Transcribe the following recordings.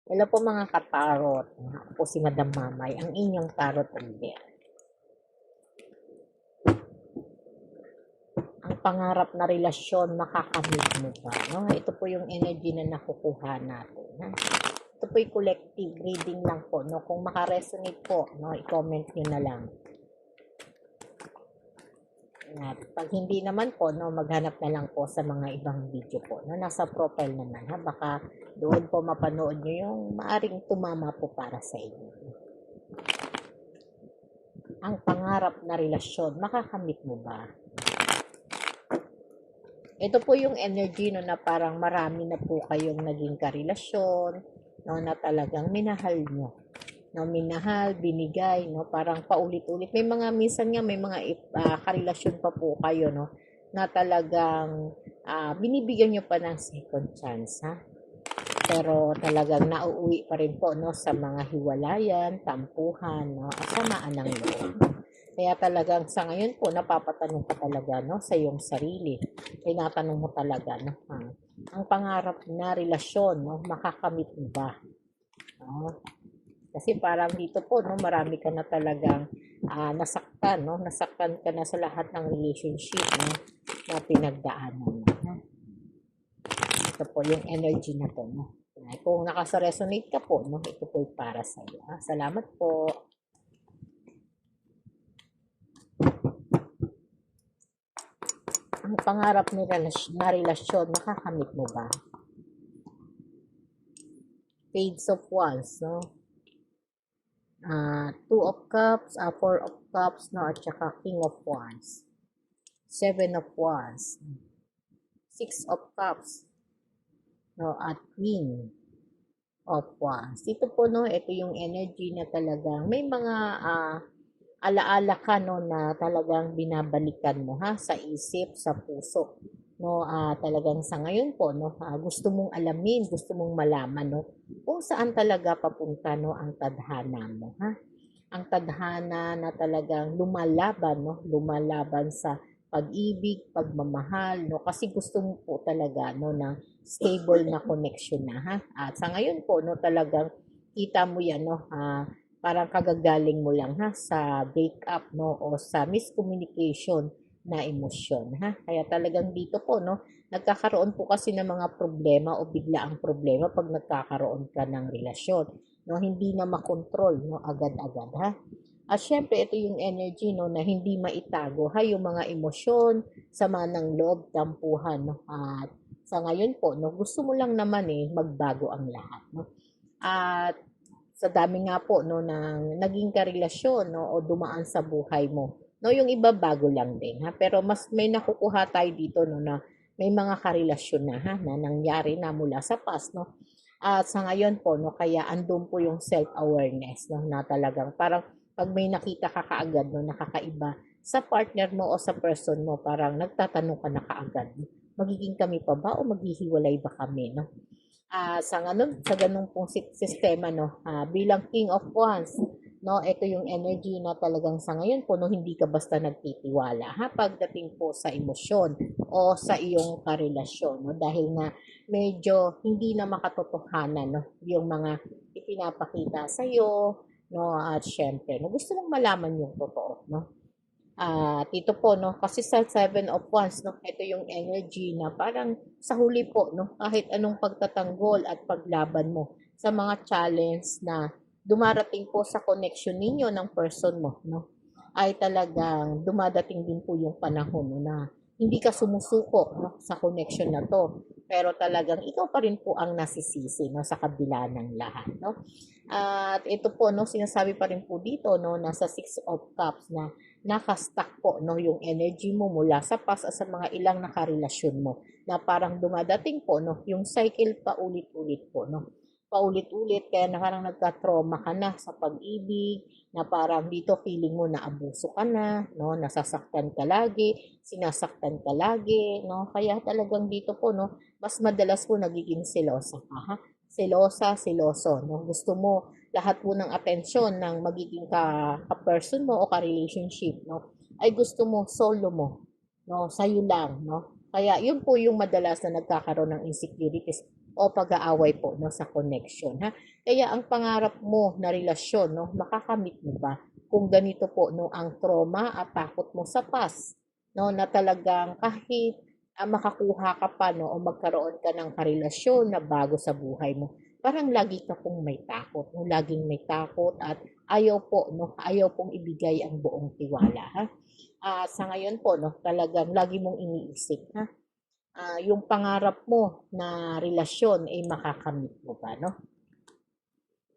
Hello po mga katarot. Ako po si Madam Mamay, ang inyong tarot reader. Ang pangarap na relasyon, makakamit mo ba? No? Ito po yung energy na nakukuha natin. Ha? Ito po yung collective reading lang po. No? Kung makaresonate po, no? I-comment nyo na lang. At pag hindi naman po, no, maghanap na lang po sa mga ibang video po. No? Nasa profile naman. Ha? Baka doon po mapanood nyo yung maaring tumama po para sa inyo. Ang pangarap na relasyon, makakamit mo ba? Ito po yung energy no, na parang marami na po kayong naging karelasyon, no, na talagang minahal nyo. No, minahal, binigay, no, parang paulit-ulit. May mga, minsan nga may mga karelasyon pa po kayo, no, na talagang binibigyan nyo pa ng second chance, ha? Pero talagang nauuwi pa rin po no sa mga hiwalayan, tampuhan, no, at samaan ng loob. Kaya talagang sa ngayon po napapatanong ka talaga no sa iyong sarili. Tinatanong mo talaga no, ang pangarap na relasyon no makakamit mo ba? No? Kasi parang dito po no marami ka na talagang nasaktan no, nasaktan ka na sa lahat ng relationship no na pinagdaanan mo. No? Ito po yung energy na to. No? Kung nakasa-resonate ka po, no? Ito po para sa iyo. Salamat po. Ang pangarap na relasyon, makakamit mo ba? Page of Wands, no? Two of Cups, Four of Cups, no? At saka King of Wands. Seven of Wands. Six of Cups, no? At Queen of Wands. Ito po, no? Ito yung energy na talagang may mga alaala ka no na talagang binabalikan mo ha sa isip, sa puso. No, talagang sa ngayon po no, gusto mong alamin, gusto mong malaman no kung saan talaga papunta no ang tadhana mo ha. Ang tadhana na talagang lumalaban no, lumalaban sa pag-ibig, pagmamahal no kasi gusto mo po talaga no ng stable na connection na ha. At sa ngayon po no talagang kita mo yan no, parang kagagaling mo lang ha sa breakup no o sa miscommunication na emosyon ha. Kaya talagang dito po no, nagkakaroon po kasi ng mga problema o bigla ang problema pag nagkakaroon ka ng relasyon no, hindi na makontrol no agad-agad ha. At syempre ito yung energy no na hindi maitago ha yung mga emosyon, sama ng loob, tampuhan no. At sa ngayon po no, gusto mo lang naman magbago ang lahat no. At sa dami nga po no ng naging karelasyon no o dumaan sa buhay mo. No, yung iba bago lang din ha, pero mas may nakukuha tayo dito no na may mga karelasyon na ha na nangyari na mula sa past no. At sa ngayon po no kaya andun po yung self-awareness no na talagang parang pag may nakita ka kaagad no nakakaiba sa partner mo o sa person mo, parang nagtatanong ka na kaagad, magiging kami pa ba o maghihiwalay ba kami no? Sa ganung pong sistema no, bilang King of Wands no, ito yung energy na talagang sa ngayon po no, hindi ka basta nagtitiwala ha pagdating po sa emosyon o sa iyong karelasyon no, dahil na medyo hindi na makatotohanan no yung mga ipinapakita sa iyo no, at syempre no gusto mong malaman yung totoo no. Dito po, no, kasi sa Seven of Wands, no, ito yung energy na parang sa huli po, no, kahit anong pagtatanggol at paglaban mo sa mga challenge na dumarating po sa connection ninyo ng person mo, no, ay talagang dumadating din po yung panahon no, na hindi ka sumusuko no, sa connection na to. Pero talagang ikaw pa rin po ang nasisisi no, sa kabila ng lahat. No? At ito po, no, sinasabi pa rin po dito no, nasa Six of Cups na nakastack po no yung energy mo mula sa past at sa mga ilang nakarelasyon mo na parang dumadating po no yung cycle pa ulit-ulit po no paulit-ulit kaya na parang nagka-trauma ka na sa pag-ibig na parang dito feeling mo na abuso ka na no nasasaktan ka lagi sinasaktan ka lagi no kaya talagang dito po no mas madalas po nagiging selosa ka ha selosa seloso no gusto mo lahat po ng atensyon ng magiging ka-person mo o ka-relationship, no, ay gusto mo solo mo, no, sa'yo lang, no. Kaya yun po yung madalas na nagkakaroon ng insecurities o pag-aaway po no, sa connection. Ha? Kaya ang pangarap mo na relasyon, no, makakamit mo ba? Kung ganito po no, ang trauma at takot mo sa past, no, na talagang kahit makakuha ka pa no, o magkaroon ka ng karelasyon na bago sa buhay mo, parang lagi ka pong may takot, no? Laging may takot at ayaw po, no? Ayaw pong ibigay ang buong tiwala, ha? Sa ngayon po, no? Talagang lagi mong iniisip, ha? Yung pangarap mo na relasyon ay makakamit mo ba, no?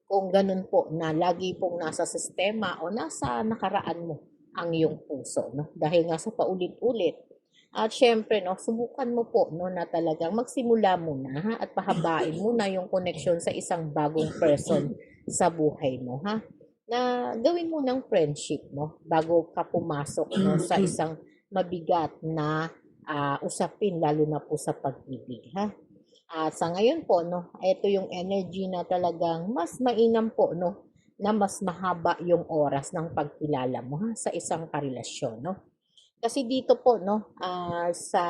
Kung ganun po na lagi pong nasa sistema o nasa nakaraan mo ang iyong puso, no? Dahil nga sa paulit-ulit. At syempre, no, subukan mo po no, na talagang magsimula muna ha, at pahabain muna yung connection sa isang bagong person sa buhay mo. Ha? Na gawin mo ng friendship no, bago ka pumasok no, sa isang mabigat na usapin, lalo na po sa pag-ibig. Ha? At sa ngayon po, no, ito yung energy na talagang mas mainam po, no, na mas mahaba yung oras ng pagkilala mo ha, sa isang karelasyon. No? Kasi dito po, no, sa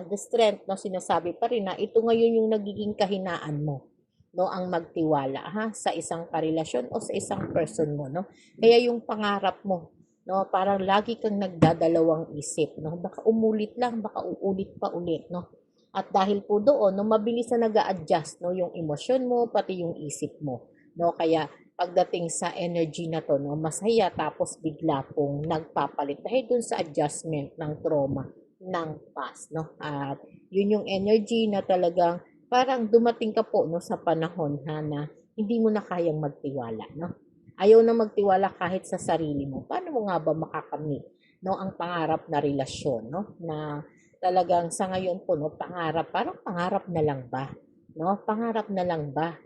the strength, no, sinasabi pa rin na ito ngayon yung nagiging kahinaan mo, no, ang magtiwala, ha, sa isang karelasyon o sa isang person mo, no. Kaya yung pangarap mo, no, parang lagi kang nagdadalawang isip, no, baka umulit lang, baka uulit pa ulit, no. At dahil po doon, no, mabilis na nag-a-adjust, no, yung emosyon mo, pati yung isip mo, no. Kaya pagdating sa energy na to, no, masaya tapos bigla pong nagpapalit dahil dun sa adjustment ng trauma ng past, no. At yun yung energy na talagang parang dumating ka po no sa panahon ha, na hindi mo na kayang magtiwala, no. Ayaw na magtiwala kahit sa sarili mo. Paano mo nga ba makakamit no ang pangarap na relasyon, no, na talagang sa ngayon po no pangarap, parang pangarap na lang ba, no, pangarap na lang ba.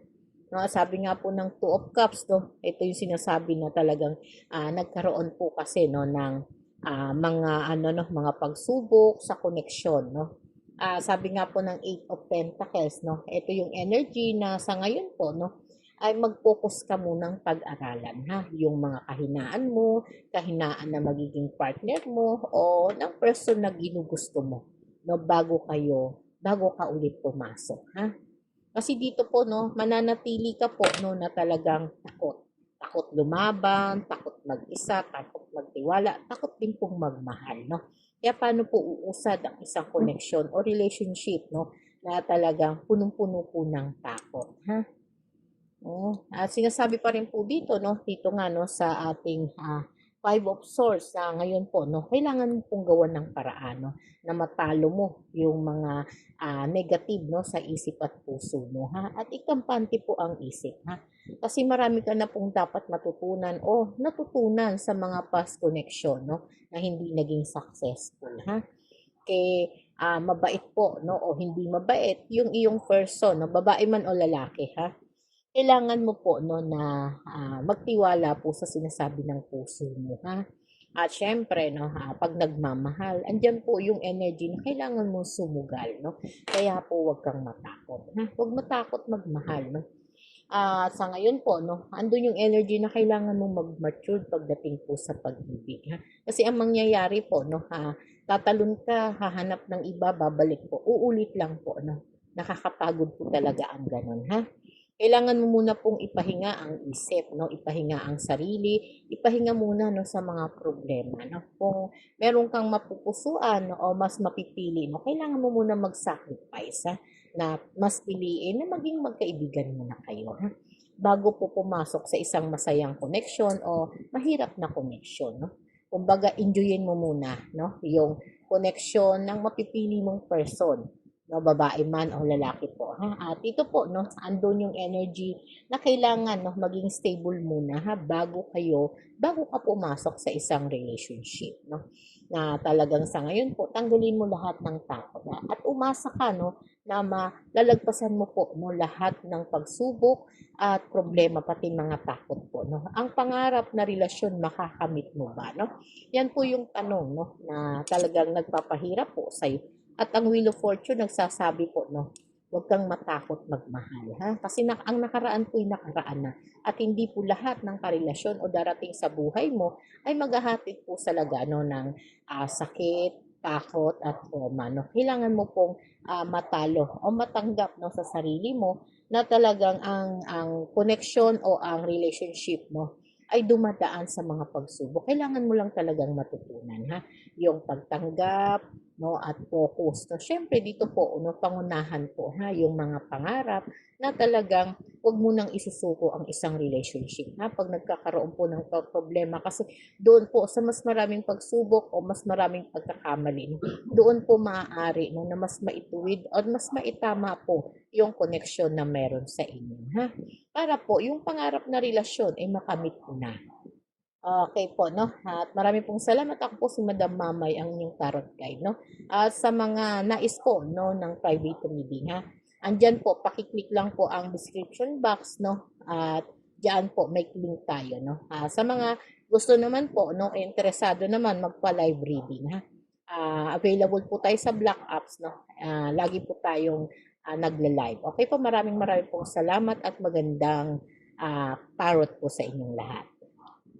No, sabi nga po ng Two of Cups, no, ito yung sinasabi na talagang nagkaroon po kasi no ng mga ano no, mga pagsubok sa koneksyon, no. Sabi nga po ng Eight of Pentacles, no, ito yung energy na sa ngayon po, no, ay mag-focus ka munang pag-aralan ha, yung mga kahinaan mo, kahinaan na magiging partner mo o ng person na ginugusto mo, no, bago ka ulit pumasok, ha. Kasi dito po, no, mananatili ka po, no, na talagang takot. Takot lumaban, takot mag-isa, takot magtiwala, takot din pong magmahal, no. Kaya paano po uusad ang isang connection o relationship, no, na talagang punong-puno po ng takot, ha? At sinasabi pa rin po dito, no, dito nga, no, sa ating Five of Swords na ngayon po, no, kailangan mo pong gawan ng paraan, no, na matalo mo yung mga negative, no, sa isip at puso mo, ha? At ikampante po ang isip, ha? Kasi marami ka na pong dapat matutunan o natutunan sa mga past connection, no, na hindi naging successful, ha? Kay mabait po, no, o hindi mabait yung iyong person, no, babae man o lalaki, ha? Kailangan mo po no na magtiwala po sa sinasabi ng puso mo, ha. At syempre no, 'pag nagmamahal, andiyan po yung energy na kailangan mong sumugal, no. Kaya po 'wag kang matakot, ha. 'Wag matakot magmahal, no. Sa ngayon po, no, andun yung energy na kailangan mong mag-mature pagdating po sa pag-ibig, ha. Kasi ang mangyayari po, no, tatalon ka, hahanap ng iba, babalik po, uulit lang po, no. Nakakapagod po talaga ang ganun, ha. Kailangan mo muna pong ipahinga ang isip, no? Ipahinga ang sarili, ipahinga muna no sa mga problema, no? Kung meron kang mapupusuan no, o mas mapipili, no? Kailangan mo muna mag-sacrifice, ha? Na mas piliin na maging magkaibigan muna kayo, ha? Bago po pumasok sa isang masayang connection o mahirap na connection, no? Kumbaga, enjoyin mo muna, no? Yung connection ng mapipili mong person, no, babae man o lalaki po, ha. At ito po no, andun yung energy na kailangan no maging stable muna ha bago ka pumasok sa isang relationship, no. Na talagang sa ngayon po tanggalin mo lahat ng takot at umasa ka no na malalagpasan mo po no lahat ng pagsubok at problema pati mga takot po no. Ang pangarap na relasyon makakamit mo ba no? Yan po yung tanong no na talagang nagpapahirap po sa at ang Wheel of Fortune nagsasabi po, no, huwag kang matakot magmahal, ha? Kasi ang nakaraan po'y nakaraan na. At hindi po lahat ng karelasyon o darating sa buhay mo ay maghahatid po sa lagano ng sakit, takot at trauma, no? Kailangan mo pong matalo o matanggap, no, sa sarili mo na talagang ang connection o ang relationship, no, ay dumadaan sa mga pagsubok. Kailangan mo lang talagang matutunan, ha? Yung pagtanggap, no, at focus. So, syempre dito po, no, pangunahan po, ha, yung mga pangarap na talagang wag mo nang isusuko ang isang relationship, ha? Pag nagkakaroon po ng problema, kasi doon po sa mas maraming pagsubok o mas maraming pagkakamali, doon po maaari, no, na mas maituwid at mas maitama po yung connection na meron sa inyo, ha? Para po yung pangarap na relasyon ay makamit mo na. Okay po, no? At marami pong salamat. Ako po si Madam Mamay, ang inyong tarot guide, no? At sa mga nais po, no, ng private reading, ha? Andyan po, pakiclick lang po ang description box, no? At diyan po, may link tayo, no? Sa mga gusto naman po, no, interesado naman magpa-live reading, ha? Available po tayo sa Black Apps, no? Lagi po tayong nagla-live. Okay po, maraming pong salamat at magandang tarot po sa inyong lahat.